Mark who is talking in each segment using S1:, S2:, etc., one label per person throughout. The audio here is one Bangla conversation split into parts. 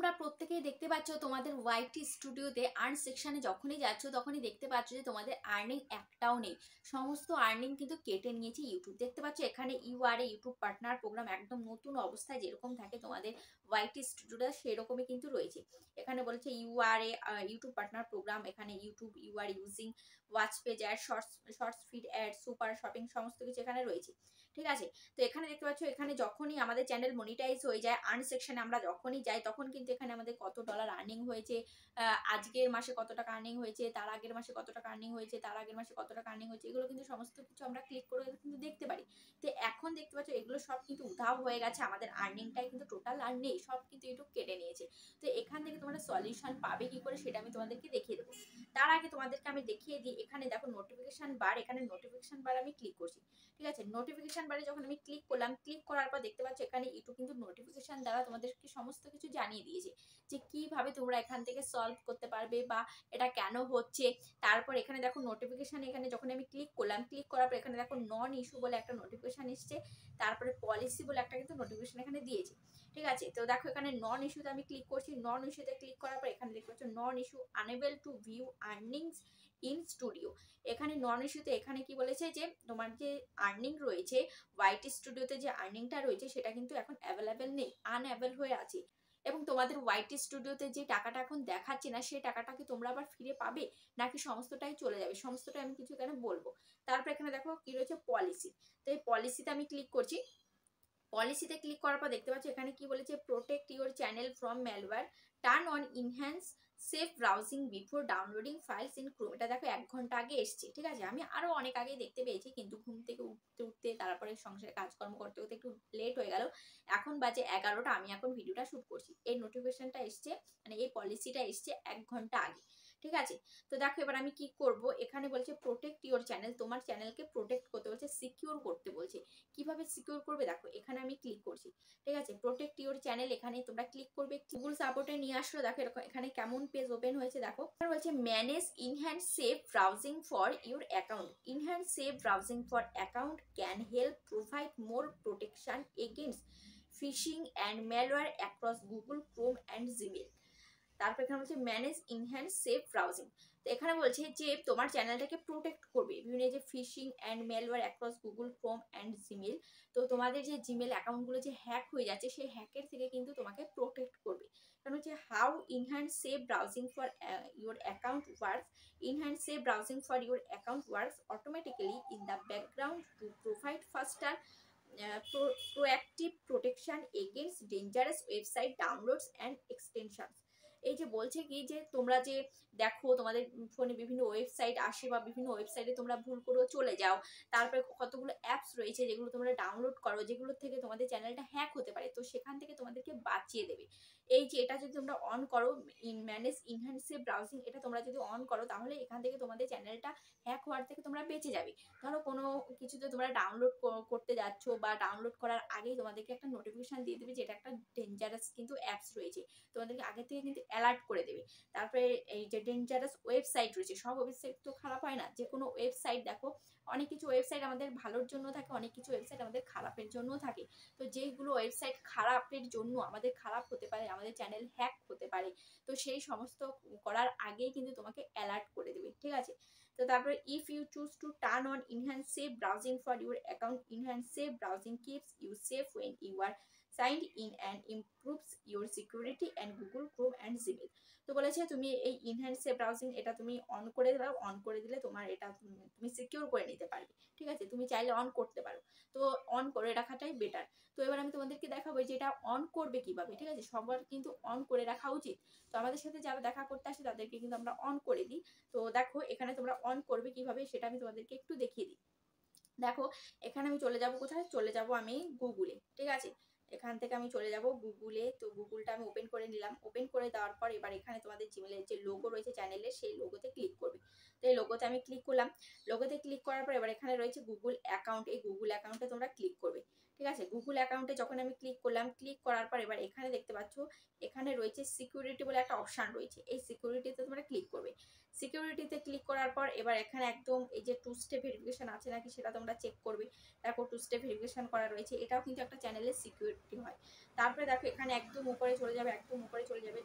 S1: তোমরা প্রত্যেকেই দেখতে পাচ্ছ তোমাদের ওয়াইটি স্টুডিওতে আর্ন সেকশনে যখনই যাচ্ছ তখনই দেখতে পাচ্ছ যে তোমাদের আর্নিং একটাও নেই। সমস্ত আর্নিং কিন্তু কেটে নিয়েছে ইউটিউব। দেখতে পাচ্ছ এখানে ইউআরএ ইউটিউব পার্টনার প্রোগ্রাম একদম নতুন অবস্থায় যেরকম থাকে তোমাদের ওয়াইটি স্টুডিওটা সেরকমই কিন্তু রয়েছে। এখানে বলেছে ইউআরএ ইউটিউব পার্টনার প্রোগ্রাম, এখানে YouTube you are using watch page ad, shorts feed ad, super shopping সমস্ত কিছু এখানে রয়েছে। ঠিক আছে, তো এখানে দেখতে পাচ্ছ এখানে যখনই আমাদের চ্যানেল মনিটাইজ হয়ে যায় আর্ন সেকশনে আমরা যখনই যাই তখন কিন্তু এখানে আমাদের কত ডলার আর্নিং হয়েছে, আজকের মাসে কত টাকা আর্নিং হয়েছে, তার আগের মাসে কত টাকা আর্নিং হয়েছে, তার আগের মাসে কত টাকা আর্নিং হয়েছে, এগুলো কিন্তু সমস্ত কিছু আমরা ক্লিক করে কিন্তু দেখতে পারি। তো এখন দেখতে পাচ্ছ এগুলো সব কিন্তু উধাও হয়ে গেছে, আমাদের আর্নিংটাই কিন্তু টোটাল আর নেই, সব কিন্তু ইউটিউব কেটে নিয়েছে। তো এখান থেকে তোমরা সলিউশন পাবে কি করে সেটা আমি তোমাদেরকে দেখিয়ে দেবো। তার আগে তোমাদেরকে আমি দেখিয়ে দিই, এখানে দেখো নোটিফিকেশন বার, এখানে নোটিফিকেশন বার আমি ক্লিক করছি। ঠিক আছে, নোটিফিকেশন বারে যখন আমি ক্লিক করলাম, ক্লিক করার পর দেখতে পাচ্ছ এখানে ইউটিউব কিন্তু নোটিফিকেশন দ্বারা তোমাদেরকে সমস্ত কিছু জানিয়ে দিয়েছে যে কিভাবে তোমরা এখান থেকে সলভ করতে পারবে বা এটা কেন হচ্ছে। তারপর এখানে দেখো নোটিফিকেশন, এখানে যখন আমি ক্লিক করলাম, ক্লিক করার পর এখানে দেখো নন ইস্যু বলে একটা নোটিফিকেশন এসছে, তারপরে পলিসি বলে একটা কিন্তু নোটিফিকেশন এখানে দিয়েছে। ঠিক আছে, তো দেখো এখানে নন ইস্যুতে আমি ক্লিক করছি, নন ইস্যুতে ক্লিক করার পর এখানে দেখতে পাচ্ছ non issue unable to view earnings in studio. এখানে নন ইস্যুতে এখানে কি বলেছে যে তোমার যে আর্নিং রয়েছে ওয়াইটি স্টুডিওতে, যে আর্নিংটা রয়েছে সেটা কিন্তু এখন অ্যাভেলেবেল নেই, আনঅ্যাভেল হয়ে আছে। এবং তোমাদের ওয়াইটি স্টুডিওতে যে টাকাটা এখন দেখাচ্ছে না সেই টাকাটা কি তোমরা আবার ফিরে পাবে নাকি সমস্তটাই চলে যাবে, সমস্তটাই আমি কিছু এখানে বলবো। তারপর এখানে দেখো কি রয়েছে পলিসি, তো এই পলিসিতে আমি ক্লিক করছি। পলিসিতে ক্লিক করার পর দেখতে পাচ্ছ এখানে কি বলেছে, protect your channel from malware, turn on enhanced safe browsing before downloading files in Chrome. এটা দেখো 1 ঘন্টা আগে এসছে। ঠিক আছে, আমি আরো অনেক আগে দেখতে পেয়েছি কিন্তু ঘুম থেকে উঠতে উঠতে তারপরে সংসারে কাজকর্ম করতে করতে একটু লেট হয়ে গেল। এখন বাজে 11টা, আমি এখন ভিডিওটা শুট করছি। এই নোটিফিকেশনটা এসছে, মানে এই পলিসিটা এসছে 1 ঘন্টা আগে। ঠিক আছে, তো দেখো এবার আমি কি করব, এখানে বলছে প্রোটেক্ট ইউর চ্যানেল, তোমার চ্যানেলকে প্রোটেক্ট করতে বলছে, সিকিউর করতে বলছে। কিভাবে সিকিউর করবে দেখো এখানে আমি ক্লিক করছি। ঠিক আছে, প্রোটেক্ট ইউর চ্যানেল, এখানে তোমরা ক্লিক করবে। গুগল সাপোর্টে নিয়ে আসলো, দেখো এরকম এখানে কেমন পেজ ওপেন হয়েছে দেখো। বলছে manage enhanced safe browsing for your account, enhanced safe browsing for account can help provide more protection against phishing and malware across Google Chrome and Gmail. তারপর এখানে বলছে ম্যানেজ ইনহ্যান্ড সেফ ব্রাউজিং, তো এখানে বলছে যে তোমার চ্যানেলটাকে প্রোটেক্ট করবে বিভিন্ন যে phishing and malware across Google Chrome and Gmail. তো তোমাদের যে জিমেল অ্যাকাউন্টগুলো যে হ্যাক হয়ে যাচ্ছে সেই হ্যাকের থেকে কিন্তু তোমাকে প্রোটেক্ট করবে। কারণ হচ্ছে how in-hand safe browsing for your account works, in-hand safe browsing for your account works automatically in the background to provide ফাস্টার proactive protection against dangerous website downloads and extensions। এই যে বলছে কি যে তোমরা যে দেখো তোমাদের ফোনে বিভিন্ন ওয়েবসাইট আসে বা বিভিন্ন ওয়েবসাইটে তোমরা ভুল করেও চলে যাও, তারপরে কতগুলো অ্যাপস রয়েছে যেগুলো তোমরা ডাউনলোড করো যেগুলোর থেকে তোমাদের চ্যানেলটা হ্যাক হতে পারে, তো সেখান থেকে তোমাদেরকে বাঁচিয়ে দেবে। এই যে এটা যদি তোমরা অন করো, ম্যানেজ ইনহ্যান্সিভ ব্রাউজিং, এটা তোমরা যদি অন করো তাহলে এখান থেকে তোমাদের চ্যানেলটা হ্যাক হওয়ার থেকে তোমরা বেঁচে যাবে। ধরো কোনো কিছুতে তোমরা ডাউনলোড করতে যাচ্ছ বা ডাউনলোড করার আগেই তোমাদেরকে একটা নোটিফিকেশন দিয়ে দেবে যে এটা একটা ডেঞ্জারাস কিন্তু অ্যাপস রয়েছে, তোমাদেরকে আগে থেকে কিন্তু অ্যালার্ট করে দেবে। তারপরে এই যে ডেঞ্জারাস ওয়েবসাইট রয়েছে, সব ওয়েবসাইট তো খারাপ হয় না, যে কোনো ওয়েবসাইট দেখো অনেক কিছু ওয়েবসাইট আমাদের ভালোর জন্য থাকে, অনেক কিছু ওয়েবসাইট আমাদের খারাপের জন্য থাকে। তো যেগুলো ওয়েবসাইট খারাপের জন্য আমাদের খারাপ হতে পারে, আমাদের চ্যানেল হ্যাক হতে পারে, তো সেই সমস্ত করার আগেই কিন্তু তোমাকে অ্যালার্ট করে দেবে। ঠিক আছে, তো তারপরে if you choose to turn on enhanced safe browsing for your account, enhanced safe browsing keeps you safe when you are signed in and improves your security and Google Chrome and Gmail. তো বলেছে তুমি এই ইনহ্যান্স সেফ ব্রাউজিং এটা তুমি অন করে দাও, অন করে দিলে তোমার এটা তুমি সিকিউর করে নিতে পারবে। ঠিক আছে, তুমি চাইলে অন করতে পারো, তো অন করে রাখাটাই বেটার। তো এবার আমি তোমাদেরকে দেখাবো যে এটা অন করবে কিভাবে। ঠিক আছে, সবার কিন্তু অন করে রাখা উচিত। তো আমাদের সাথে যারা দেখা করতে আসে তাদেরকে কিন্তু আমরা অন করে দিই। তো দেখো এখানে তোমরা অন করবে কিভাবে সেটা আমি তোমাদেরকে একটু দেখিয়ে দিই। দেখো এখানে আমি চলে যাব, কোথায় চলে যাব, আমি গুগলে। ঠিক আছে, এখান থেকে আমি চলে যাব গুগলে। তো গুগলটা আমি ওপেন করে নিলাম, ওপেন করে দেওয়ার পর এবার এখানে তোমাদের জিমেলের যে লোগো রয়েছে চ্যানেলের সেই লোগোতে ক্লিক করবে। তো এই লোগোতে আমি ক্লিক করলাম, লোগোতে ক্লিক করার পর এবার এখানে রয়েছে গুগল অ্যাকাউন্ট, এই গুগল অ্যাকাউন্টে তোমরা ক্লিক করবে। ঠিক আছে, গুগল অ্যাকাউন্টে যখন আমি ক্লিক করলাম, ক্লিক করার পর এবার এখানে দেখতে পাচ্ছ এখানে রয়েছে সিকিউরিটি বলে একটা অপশান রয়েছে, এই সিকিউরিটিতে তোমরা ক্লিক করবে। সিকিউরিটিতে ক্লিক করার পর এবার এখানে একদম এই যে 2 স্টেপ ভেরিফিকেশন আছে নাকি সেটা তোমরা চেক করবে। দেখো 2 স্টেপ ভেরিফিকেশন করা রয়েছে, এটাও কিন্তু একটা চ্যানেলের সিকিউরিটি হয়। তারপরে দেখো এখানে একদম উপরে চলে যাবে, একদম উপরে চলে যাবে,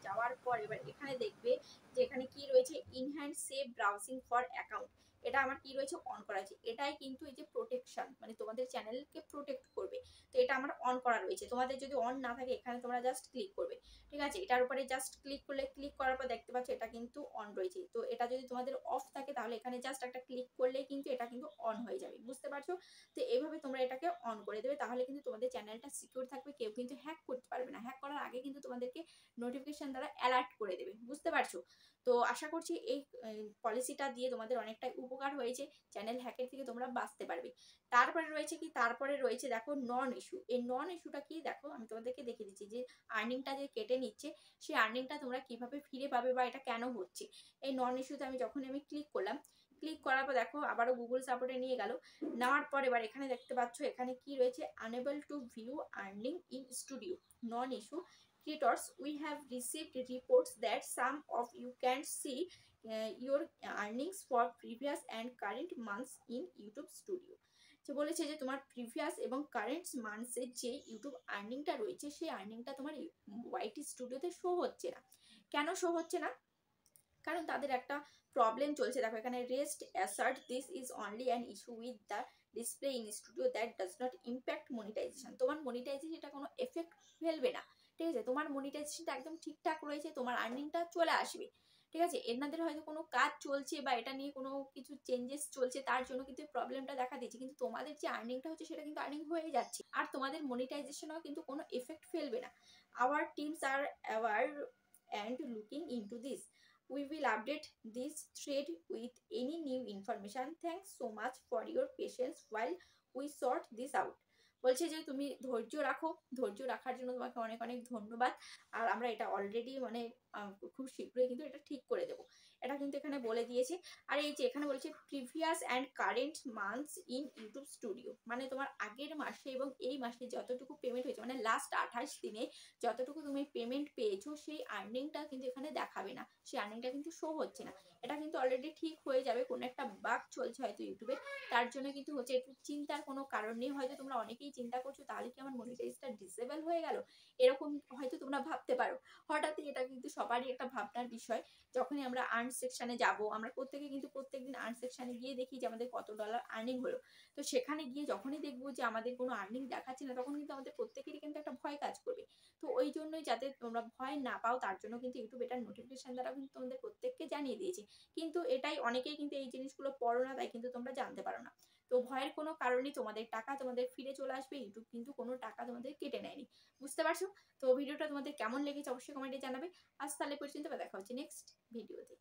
S1: পর এবার এখানে দেখবে যে এখানে কি রয়েছে, in-hand save browsing for account, এটা আমার কি রয়েছে, অন করা আছে। এটাই কিন্তু এই যে প্রোটেকশন, মানে তোমাদের চ্যানেলকে প্রোটেক্ট করবে, তো এটা আমার অন করা রয়েছে। তোমাদের যদি অন না থাকে এখানে তোমরা জাস্ট ক্লিক করবে, ঠিক আছে, এটার উপরে জাস্ট ক্লিক করলে, ক্লিক করার পর দেখতে পাচ্ছ এটা কিন্তু অন রয়েছে। তো এটা যদি তোমাদের অফ থাকে তাহলে এখানে জাস্ট একটা ক্লিক করলেই কিন্তু এটা কিন্তু অন হয়ে যাবে, বুঝতে পারছো? তো এইভাবে তোমরা এটাকে অন করে দেবে, তাহলে কিন্তু তোমাদের চ্যানেলটা সিকিউর থাকবে, কেউ কিন্তু হ্যাক করতে পারবে না। হ্যাক করার আগে কিন্তু তোমাদেরকে নোটিফিকেশন দ্বারা অ্যালার্ট করে দেবে, বুঝতে পারছো? তো আশা করছি এই পলিসিটা দিয়ে তোমাদের অনেকটাই উপকার হয়েছে, চ্যানেল হ্যাকের থেকে তোমরা বাঁচতে পারবে। তারপরে রয়েছে কি, তারপরে রয়েছে দেখো নন ইস্যু। এই নন ইস্যুটা কি দেখো, আমি তোমাদেরকে দেখিয়ে দিচ্ছি যে আর্নিংটা যে কেটে নিচ্ছে সেই আর্নিংটা তোমরা কিভাবে ফিরে পাবে বা এটা কেন হচ্ছে। এই নন ইস্যুতে আমি ক্লিক করলাম, ক্লিক করার পর দেখো আবারও গুগল সাপোর্টে নিয়ে গেল, নেওয়ার পর এবার এখানে দেখতে পাচ্ছ এখানে কি রয়েছে, unable to view earning in studio non issue creators, we have received reports that some of you can see your earnings for previous and current months in YouTube Studio. তো বলেছে যে তোমার প্রিভিয়াস এবং কারেন্ট মান্থসের যে ইউটিউব আর্নিংটা রয়েছে সেই আর্নিংটা তোমার ওয়াইটি স্টুডিওতে শো হচ্ছে না। কেন শো হচ্ছে না? কারণ তাদের একটা প্রবলেম চলছে। দেখো এখানে rest assured this is only an issue with the display in studio that does not impact monetisation. তোমার মনিটাইজেশন এটা কোনো এফেক্ট ফেলবে না, ঠিক আছে, তোমার মনিটাইজেশনটা একদম ঠিকঠাক রয়েছে, তোমার আর্নিংটা চলে আসবে, ঠিক আছে। এনাদের হয়তো কোনো কাজ চলছে বা এটা নিয়ে কোনো কিছু চেঞ্জেস চলছে, তার জন্য কিন্তু প্রবলেমটা দেখা দিচ্ছে, কিন্তু তোমাদের যে আর্নিংটা হচ্ছে সেটা কিন্তু আর্নিং হয়ে যাচ্ছে, আর তোমাদের মনিটাইজেশনও কিন্তু কোনো এফেক্ট ফেলবে না। Our teams are aware and looking into this. We will update this thread with any new information. Thanks so much for your patience while we sort this out. বলছে যে তুমি ধৈর্য রাখো, ধৈর্য রাখার জন্য তোমাকে অনেক অনেক ধন্যবাদ। আর আমরা এটা অলরেডি মানে খুব শীঘ্রই কিন্তু এটা ঠিক করে দেবো, এটা কিন্তু এখানে বলে দিয়েছে। আর এই যে এখানে বলছে previous and current months in YouTube studio, মানে তোমার আগের মাসে এবং এই মাসে যতটুকু পেমেন্ট হয়েছে, মানে লাস্ট 28 দিনে যতটুকু তুমি পেমেন্ট পেয়েছো সেই আর্নিংটা কিন্তু এখানে দেখাবে না, সেই আর্নিংটা কিন্তু শো হচ্ছে না। এটা কিন্তু অলরেডি ঠিক হয়ে যাবে, কোনো একটা বাগ চলছে হয়তো ইউটিউবে, তার জন্য কিন্তু হচ্ছে। একটু চিন্তার কোনো কারণ নেই, হয়তো তোমরা অনেকেই চিন্তা করছো তাহলে কি আমার মনিটাইজটা ডিসেবল হয়ে গেল, এরকম হয়তো তোমরা ভাবতে পারো হঠাৎই। এটা কিন্তু সবারই একটা ভাবনার বিষয়। যখনই আমরা আর্ন সেকশনে যাব, আমরা প্রত্যেকে কিন্তু প্রত্যেকদিন আর্ন সেকশনে গিয়ে দেখি যে আমাদের কত ডলার আর্নিং হলো। তো সেখানে গিয়ে যখনই দেখবো যে আমাদের কোনো আর্নিং দেখাচ্ছে না, তখন কিন্তু আমাদের প্রত্যেকেরই কিন্তু একটা ভয় কাজ করবে। তো ওই জন্যই, যাতে তোমরা ভয় না পাও তার জন্য কিন্তু ইউটিউব এটার নোটিফিকেশন দ্বারা কিন্তু তোমাদের প্রত্যেককে জানিয়ে দিয়েছে। কিন্তু এটাই অনেকেই কিন্তু এই জিনিসগুলো পড়ো না, তাই কিন্তু তোমরা জানতে পারো না। তো ভয়ের কোনো কারণেই, তোমাদের টাকা তোমাদের ফিরে চলে আসবে, ইউটিউব কিন্তু কোনো টাকা তোমাদের কেটে নেয়নি, বুঝতে পারছো? তো ভিডিওটা তোমাদের কেমন লেগেছে অবশ্যই কমেন্টে জানাবে। আজ তাহলে পর্যন্ত, দেখা হচ্ছে নেক্সট ভিডিওতে।